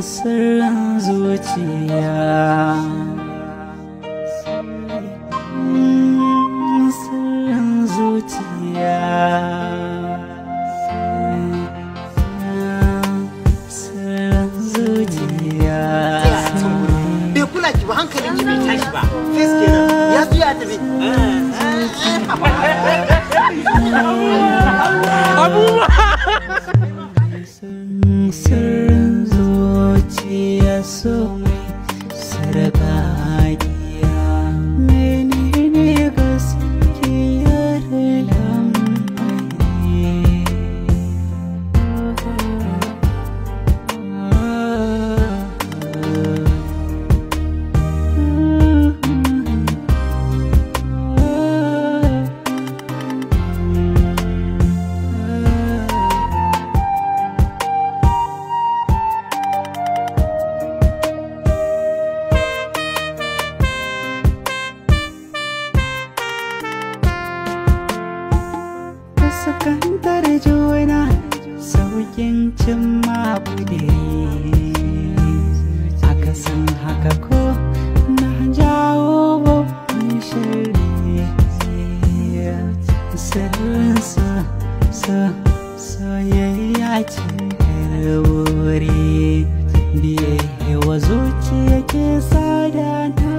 sirrin zuciya, sirrin zuciya, sirrin zuciya. Bai kula ki ba, hankalin ki bai tashi ba. Fes kenan ya zo ya tafi. Sirrin zuciya so mai sarƙaƙiya, menene gaskiyar lamari? Fuskantar juna saukin cimma budiri, akasin haka ko na jawo babban shiri. Sirrin soyayya cikin wuri, biye wa zuciya ke sada na